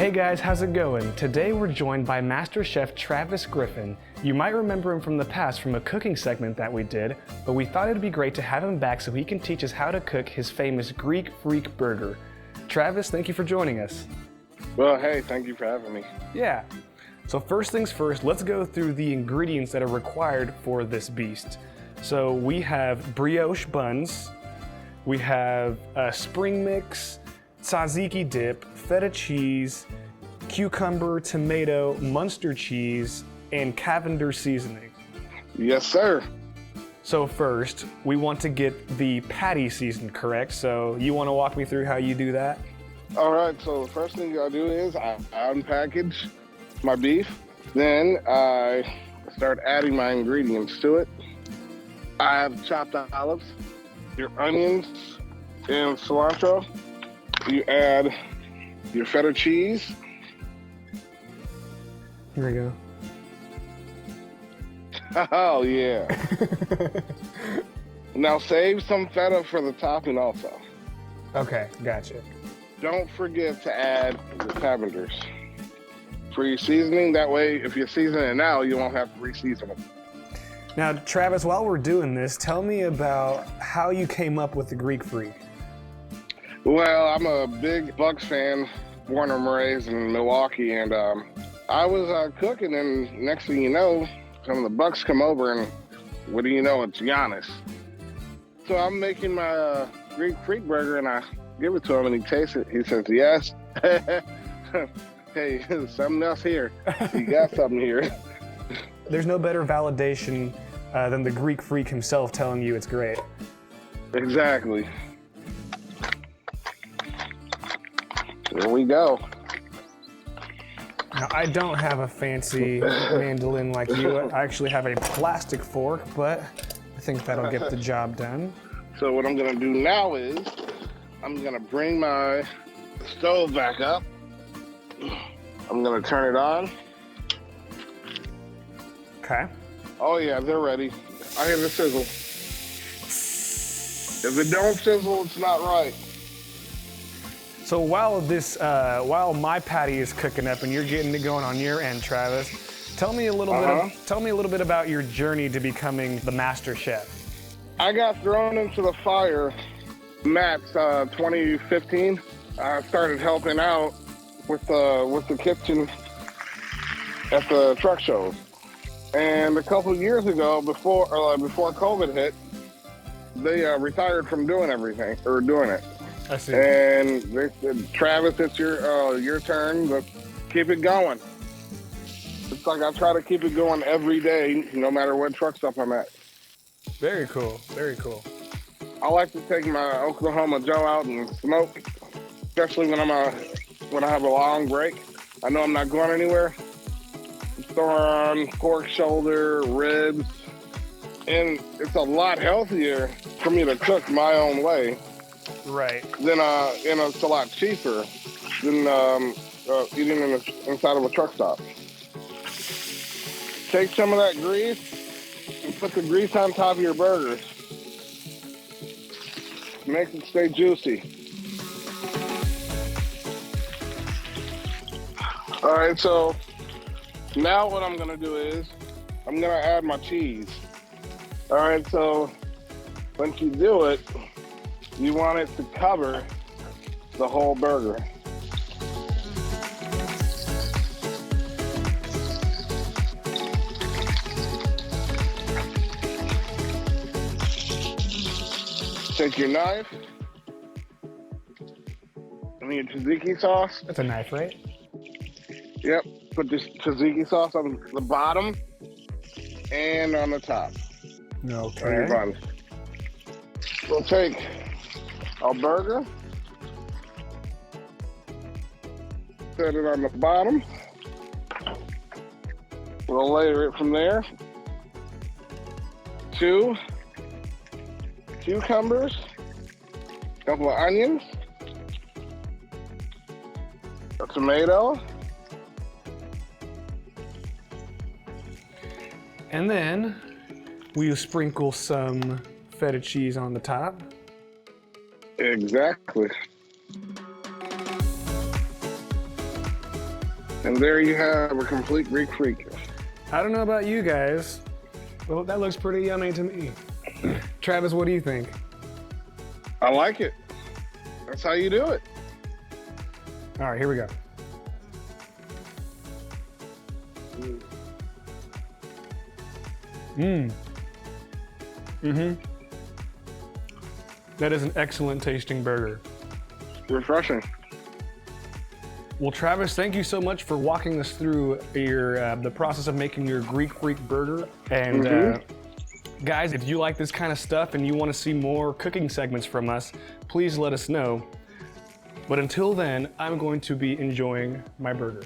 Hey guys, how's it going? Today we're joined by MasterChef Travis Griffin. You might remember him from the past from a cooking segment that we did, but we thought it'd be great to have him back so he can teach us how to cook his famous Greek Freak burger. Travis, thank you for joining us. Well, hey, thank you for having me. Yeah. So first things first, let's go through the ingredients that are required for this beast. So we have brioche buns, we have spring mix, tzatziki dip, feta cheese, cucumber, tomato, Munster cheese, and Cavender seasoning. Yes, sir. So first, we want to get the patty seasoned, correct? So you want to walk me through how you do that? All right, so the first thing I do is I unpackage my beef. Then I start adding my ingredients to it. I have chopped olives, your onions, and cilantro. You add your feta cheese. Here we go. Oh, yeah. Now save some feta for the topping also. Okay, gotcha. Don't forget to add the Cavenders for your seasoning. That way, if you season it now, you won't have to re-season it. Now, Travis, while we're doing this, tell me about how you came up with the Greek Freak. Well, I'm a big Bucks fan, born and raised in Milwaukee, and I was cooking, and next thing you know, some of the Bucks come over, and what do you know, it's Giannis. So I'm making my Greek Freak burger, and I give it to him, and he tastes it. He says, yes. Hey, there's something else here. You got something here. There's no better validation than the Greek Freak himself telling you it's great. Exactly. Here we go. Now, I don't have a fancy mandolin like you. I actually have a plastic fork, but I think that'll get the job done. So what I'm gonna do now is I'm gonna bring my stove back up. I'm gonna turn it on. Okay. Oh yeah, they're ready. I hear the sizzle. If it don't sizzle, it's not right. So while my patty is cooking up and you're getting it going on your end, Travis, tell me a little bit about your journey to becoming the Master Chef. I got thrown into the fire, Matt's 2015. I started helping out with the kitchen at the truck shows. And a couple years ago, before COVID hit, they retired from doing it. I see. And they said, Travis, it's your turn, but keep it going. It's like I try to keep it going every day, no matter what truck stop I'm at. Very cool, very cool. I like to take my Oklahoma Joe out and smoke, especially when I have a long break. I know I'm not going anywhere. Throw on pork shoulder, ribs, and it's a lot healthier for me to cook my own way. Right. Then and it's a lot cheaper than eating inside of a truck stop. Take some of that grease and put the grease on top of your burgers. Make it stay juicy. All right, so now what I'm gonna do is I'm gonna add my cheese. All right, so once you do it, you want it to cover the whole burger. Take your knife and your tzatziki sauce. That's a knife, right? Yep. Put this tzatziki sauce on the bottom and on the top. Okay. On your bun. We'll take our burger, set it on the bottom. We'll layer it from there. 2 cucumbers, a couple of onions, a tomato, and then we'll sprinkle some feta cheese on the top. Exactly. And there you have a complete Greek freak. I don't know about you guys. Well, that looks pretty yummy to me. Travis, what do you think? I like it. That's how you do it. All right, here we go. That is an excellent tasting burger. Refreshing. Well, Travis, thank you so much for walking us through the process of making your Greek Freak burger. And guys, if you like this kind of stuff and you want to see more cooking segments from us, please let us know. But until then, I'm going to be enjoying my burger.